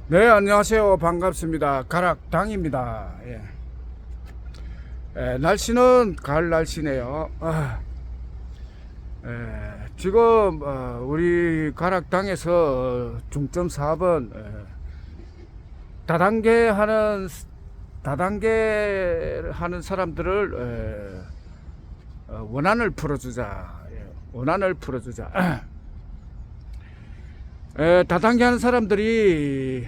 네, 안녕하세요. 반갑습니다. 가락당입니다. 예. 날씨는 가을 날씨네요. 지금 우리 가락당에서 중점 사업은 다단계 하는 사람들을 원한을 풀어주자. 원한을 풀어주자. 다단계 하는 사람들이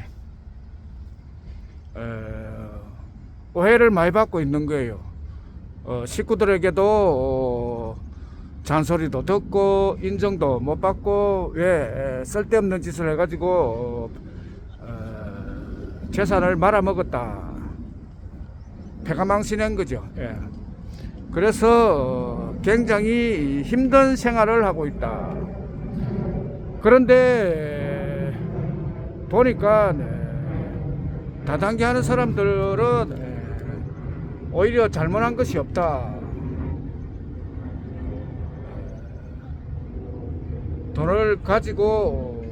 오해를 많이 받고 있는 거예요. 식구들에게도 잔소리도 듣고 인정도 못 받고 왜 쓸데없는 짓을 해가지고 재산을 말아먹었다. 패가 망신한 거죠. 그래서 굉장히 힘든 생활을 하고 있다. 그런데 보니까 다단계 하는 사람들은 오히려 잘못한 것이 없다. 돈을 가지고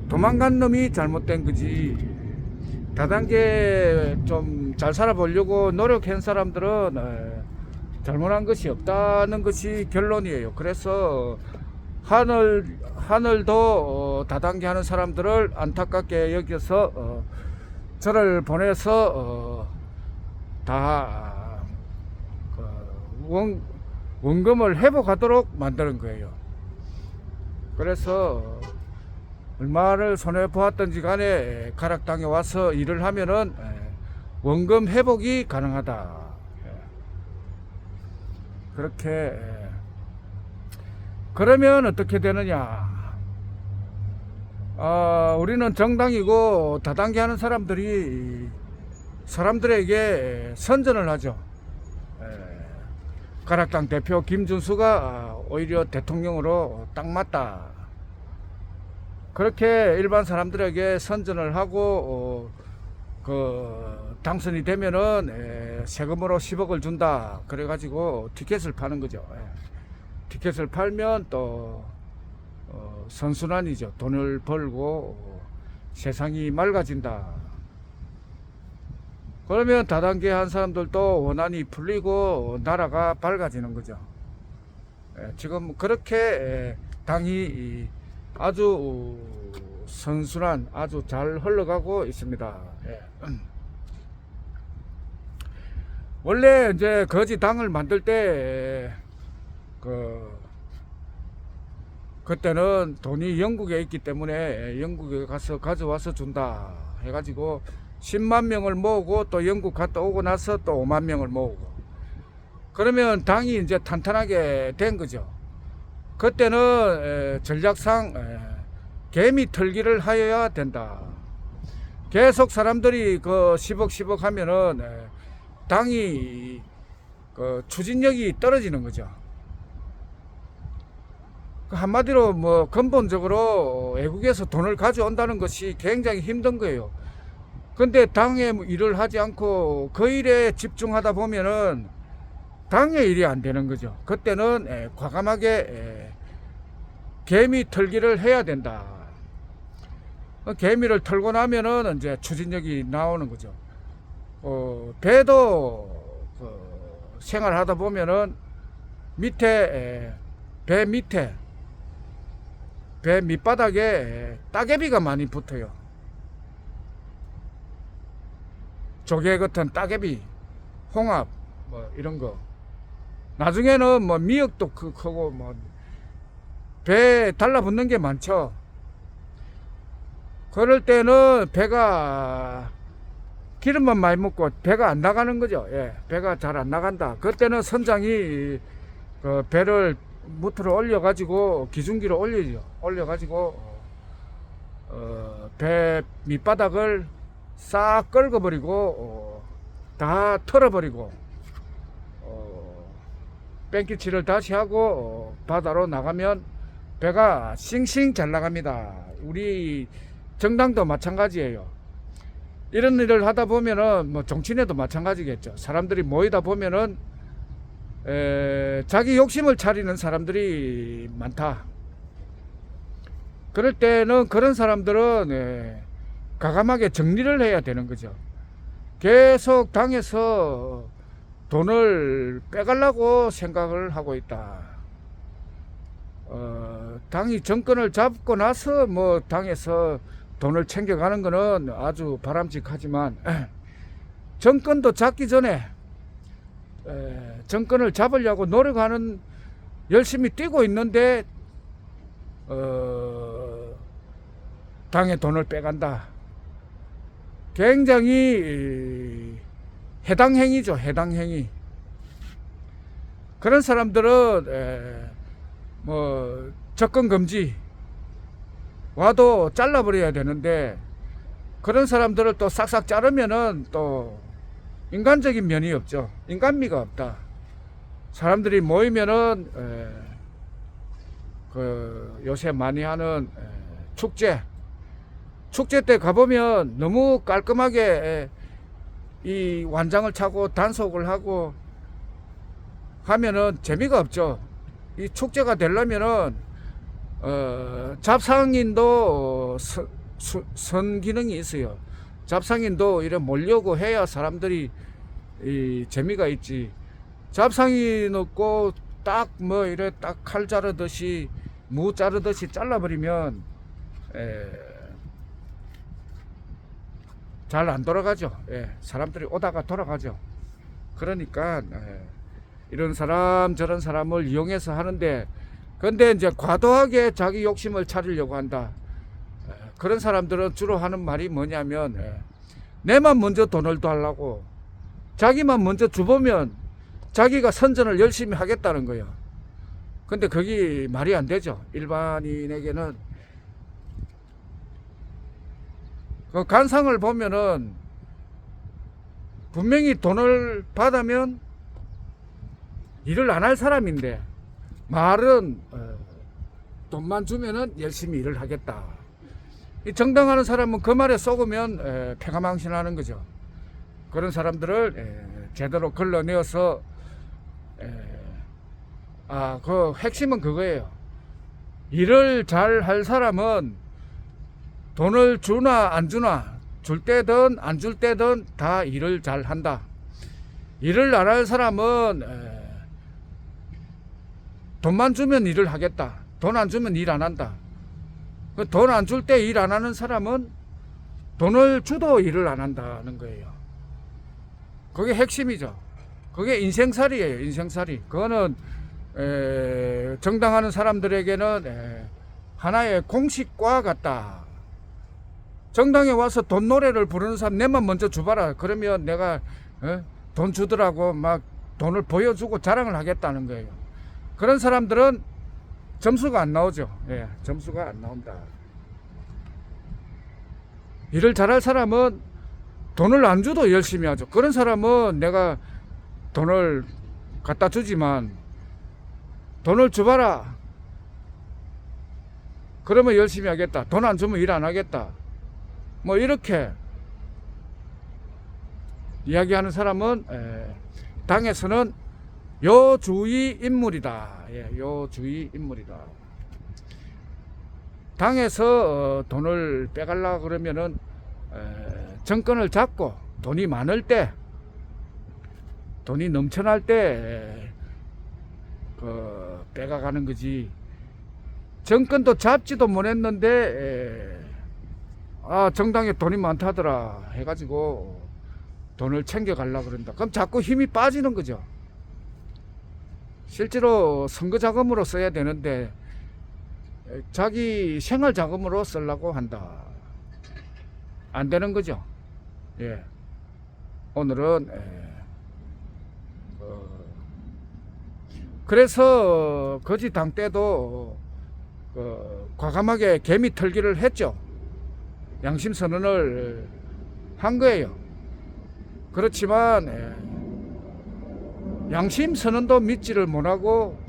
도망간 놈이 잘못된 거지. 다단계 좀 잘 살아보려고 노력한 사람들은 잘못한 것이 없다는 것이 결론이에요. 그래서 하늘도 다단계 하는 사람들을 안타깝게 여겨서 저를 보내서 다 원금을 회복하도록 만드는 거예요. 그래서 얼마를 손해보았던지 간에 가락당에 와서 일을 하면은 원금 회복이 가능하다. 그렇게 그러면 어떻게 되느냐? 우리는 정당이고 다단계 하는 사람들에게 선전을 하죠. 가락당 대표 김준수가 오히려 대통령으로 딱 맞다. 그렇게 일반 사람들에게 선전을 하고 당선이 되면은 세금으로 10억을 준다. 그래가지고 티켓을 파는 거죠. 티켓을 팔면 또 선순환이죠. 돈을 벌고 세상이 맑아진다. 그러면 다단계 한 사람들도 원한이 풀리고 나라가 밝아지는 거죠. 지금 그렇게 당이 아주 선순환, 아주 잘 흘러가고 있습니다. 원래 이제 거지 당을 만들 때 그때는 돈이 영국에 있기 때문에 영국에 가서 가져와서 준다 해가지고 10만 명을 모으고 또 영국 갔다 오고 나서 또 5만 명을 모으고 그러면 당이 이제 탄탄하게 된 거죠. 그때는 전략상 개미 털기를 하여야 된다. 계속 사람들이 10억 하면은 당이 추진력이 떨어지는 거죠. 한마디로 뭐 근본적으로 외국에서 돈을 가져온다는 것이 굉장히 힘든 거예요. 근데 당의 일을 하지 않고 그 일에 집중하다 보면은 당의 일이 안 되는 거죠. 그때는 과감하게 개미 털기를 해야 된다. 개미를 털고 나면은 이제 추진력이 나오는 거죠. 배도 생활하다 보면은 배 밑바닥에 따개비가 많이 붙어요. 조개 같은 따개비, 홍합, 뭐 이런 거. 나중에는 뭐 미역도 크고 뭐 배에 달라붙는 게 많죠. 그럴 때는 배가 기름만 많이 먹고 배가 안 나가는 거죠. 배가 잘 안 나간다. 그때는 선장이 배를 무트로 올려가지고 기중기로 올려가지고 배 밑바닥을 싹 긁어버리고 다 털어버리고 뺑기치를 다시 하고 바다로 나가면 배가 싱싱 잘 나갑니다. 우리 정당도 마찬가지예요. 이런 일을 하다 보면은 뭐 정치인에도 마찬가지겠죠. 사람들이 모이다 보면은 자기 욕심을 차리는 사람들이 많다. 그럴 때는 그런 사람들은 과감하게 정리를 해야 되는 거죠. 계속 당에서 돈을 빼가려고 생각을 하고 있다. 당이 정권을 잡고 나서 뭐 당에서 돈을 챙겨가는 거는 아주 바람직하지만 정권도 잡기 전에 정권을 잡으려고 노력하는 열심히 뛰고 있는데 당의 돈을 빼간다. 굉장히 해당 행위죠. 해당 행위. 그런 사람들은 뭐 접근 금지 와도 잘라버려야 되는데 그런 사람들을 또 싹싹 자르면은 또 인간적인 면이 없죠. 인간미가 없다. 사람들이 모이면은 그 요새 많이 하는 축제 때 가보면 너무 깔끔하게 이 완장을 차고 단속을 하고 하면은 재미가 없죠. 이 축제가 되려면은 잡상인도 선 기능이 있어요. 잡상인도 이래 몰려고 해야 사람들이 이 재미가 있지. 잡상인 없고 딱 뭐 이래 딱 칼 자르듯이 무 자르듯이 잘라버리면 잘 안 돌아가죠. 사람들이 오다가 돌아가죠. 그러니까 이런 사람 저런 사람을 이용해서 하는데 근데 이제 과도하게 자기 욕심을 차리려고 한다. 그런 사람들은 주로 하는 말이 뭐냐면 내만 먼저 돈을 달라고 자기만 먼저 주보면 자기가 선전을 열심히 하겠다는 거예요. 근데 그게 말이 안 되죠. 일반인에게는 그 관상을 보면은 분명히 돈을 받으면 일을 안 할 사람인데 말은 돈만 주면은 열심히 일을 하겠다. 이 정당하는 사람은 그 말에 속으면 패가망신하는 거죠. 그런 사람들을 제대로 걸러내어서 그 핵심은 그거예요. 일을 잘 할 사람은 돈을 주나 안 주나 줄 때든 안 줄 때든 다 일을 잘 한다. 일을 안 할 사람은 돈만 주면 일을 하겠다. 돈 안 주면 일 안 한다. 돈 안 줄 때 일 안 하는 사람은 돈을 주도 일을 안 한다는 거예요. 그게 핵심이죠. 그게 인생살이에요. 인생살이. 그거는 정당하는 사람들에게는 하나의 공식과 같다. 정당에 와서 돈 노래를 부르는 사람 내만 먼저 줘봐라. 그러면 내가 돈 주더라고 막 돈을 보여주고 자랑을 하겠다는 거예요. 그런 사람들은 점수가 안 나오죠. 점수가 안 나온다. 일을 잘할 사람은 돈을 안 줘도 열심히 하죠. 그런 사람은 내가 돈을 갖다 주지만 돈을 줘봐라. 그러면 열심히 하겠다. 돈 안 주면 일 안 하겠다. 뭐 이렇게 이야기하는 사람은 당에서는 요주의 인물이다. 요주의 인물이다. 당에서 돈을 빼가려고 그러면은 정권을 잡고 돈이 많을 때, 돈이 넘쳐날 때 빼가가는 거지. 정권도 잡지도 못했는데 정당에 돈이 많다더라 해가지고 돈을 챙겨가려고 그런다. 그럼 자꾸 힘이 빠지는 거죠. 실제로 선거 자금으로 써야 되는데 자기 생활 자금으로 쓰려고 한다. 안 되는 거죠. 오늘은 그래서 거지 당 때도 과감하게 개미 털기를 했죠. 양심 선언을 한 거예요. 그렇지만 양심 선언도 믿지를 못하고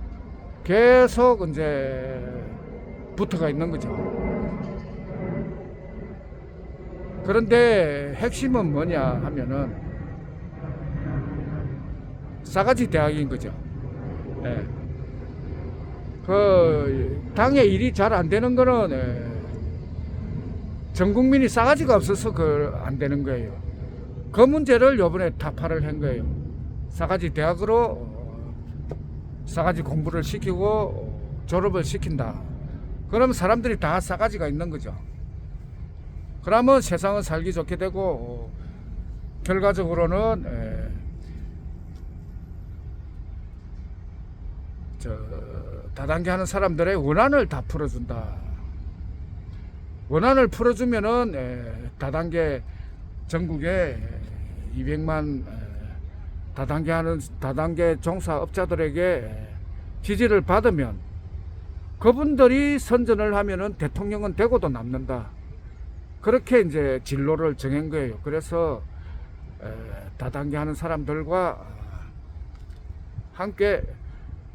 계속 이제 붙어가 있는 거죠. 그런데 핵심은 뭐냐 하면은 싸가지 대학인 거죠. 그 당의 일이 잘 안 되는 거는 전 국민이 싸가지가 없어서 안 되는 거예요. 그 문제를 요번에 타파를 한 거예요. 싸가지 대학으로 싸가지 공부를 시키고 졸업을 시킨다. 그러면 사람들이 다 싸가지가 있는 거죠. 그러면 세상은 살기 좋게 되고 결과적으로는 다단계 하는 사람들의 원한을 다 풀어준다. 원한을 풀어주면은 다단계 전국에 200만 다단계 종사업자들에게 지지를 받으면 그분들이 선전을 하면은 대통령은 되고도 남는다. 그렇게 이제 진로를 정한 거예요. 그래서 다단계 하는 사람들과 함께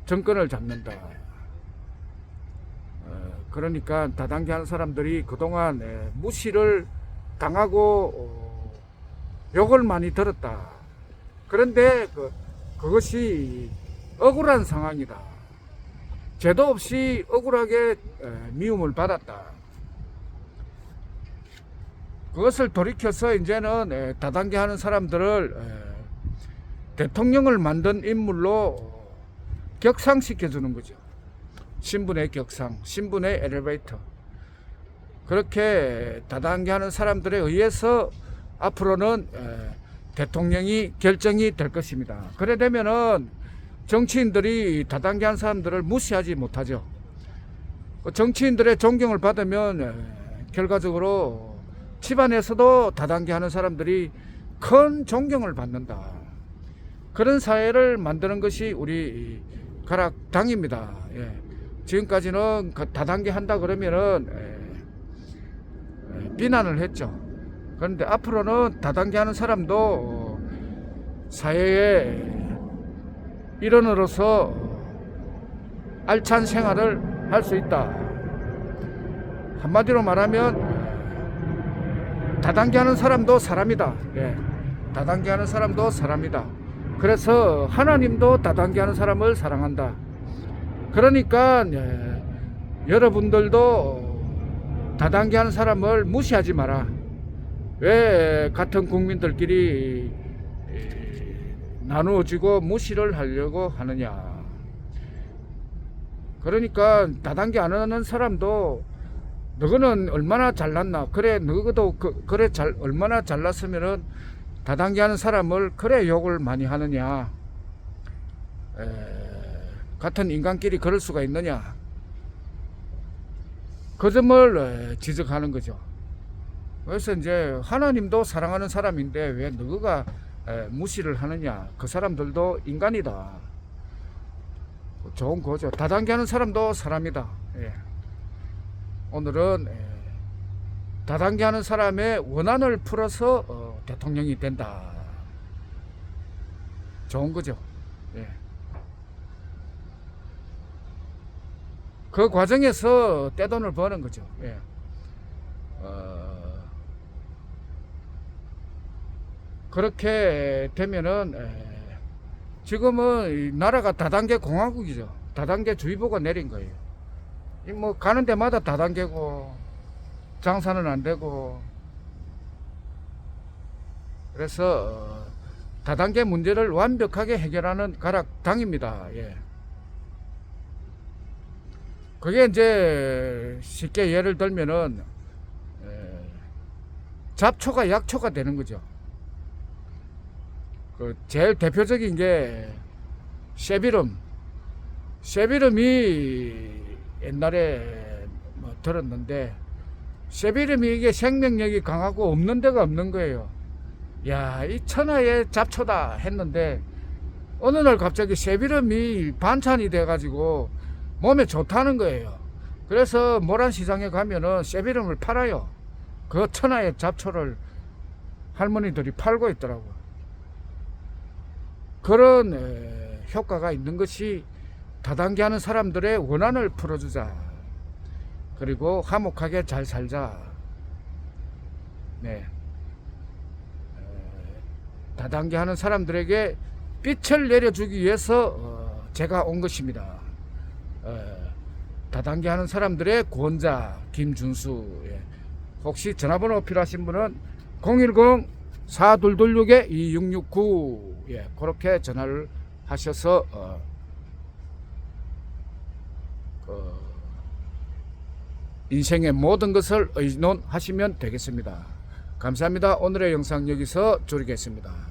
정권을 잡는다. 그러니까 다단계 하는 사람들이 그동안 무시를 당하고 욕을 많이 들었다. 그런데 그것이 억울한 상황이다. 죄도 없이 억울하게 미움을 받았다. 그것을 돌이켜서 이제는 다단계 하는 사람들을 대통령을 만든 인물로 격상시켜주는 거죠. 신분의 격상, 신분의 엘리베이터. 그렇게 다단계 하는 사람들에 의해서 앞으로는 대통령이 결정이 될 것입니다. 그래 되면은 정치인들이 다단계 한 사람들을 무시하지 못하죠. 정치인들의 존경을 받으면 결과적으로 집안에서도 다단계 하는 사람들이 큰 존경을 받는다. 그런 사회를 만드는 것이 우리 가락당입니다. 지금까지는 다단계 한다 그러면은 비난을 했죠. 그런데 앞으로는 다단계 하는 사람도 사회의 일원으로서 알찬 생활을 할 수 있다. 한마디로 말하면 다단계 하는 사람도 사람이다. 다단계 하는 사람도 사람이다. 그래서 하나님도 다단계 하는 사람을 사랑한다. 그러니까 여러분들도 다단계 하는 사람을 무시하지 마라. 왜 같은 국민들끼리 나누어지고 무시를 하려고 하느냐. 그러니까 다단계 안 하는 사람도 너는 얼마나 잘났나. 그래 너도 그래 얼마나 잘났으면은 다단계 하는 사람을 그래 욕을 많이 하느냐. 같은 인간끼리 그럴 수가 있느냐. 그 점을 지적하는 거죠. 그래서 이제 하나님도 사랑하는 사람인데 왜 너가 무시를 하느냐. 그 사람들도 인간이다. 좋은 거죠. 다단계 하는 사람도 사람이다. 오늘은 다단계 하는 사람의 원한을 풀어서 대통령이 된다. 좋은 거죠. 그 과정에서 떼돈을 버는 거죠. 그렇게 되면은 지금은 나라가 다단계 공화국이죠. 다단계 주의보가 내린 거예요. 뭐 가는 데마다 다단계고 장사는 안 되고. 그래서 다단계 문제를 완벽하게 해결하는 가락당입니다. 그게 이제 쉽게 예를 들면은 잡초가 약초가 되는 거죠. 그 제일 대표적인 게 쇠비름이 옛날에 뭐 들었는데 쇠비름이 이게 생명력이 강하고 없는 데가 없는 거예요. 야, 이 천하의 잡초다 했는데 어느 날 갑자기 쇠비름이 반찬이 돼가지고 몸에 좋다는 거예요. 그래서 모란시장에 가면은 쇠비름을 팔아요. 그 천하의 잡초를 할머니들이 팔고 있더라고요. 그런 효과가 있는 것이 다단계 하는 사람들의 원한을 풀어주자. 그리고 화목하게 잘 살자. 다단계 하는 사람들에게 빛을 내려주기 위해서 제가 온 것입니다. 다단계 하는 사람들의 구원자 김준수. 혹시 전화번호 필요하신 분은 010-4226-2669 예, 그렇게 전화를 하셔서 인생의 모든 것을 의논하시면 되겠습니다. 감사합니다. 오늘의 영상 여기서 줄이겠습니다.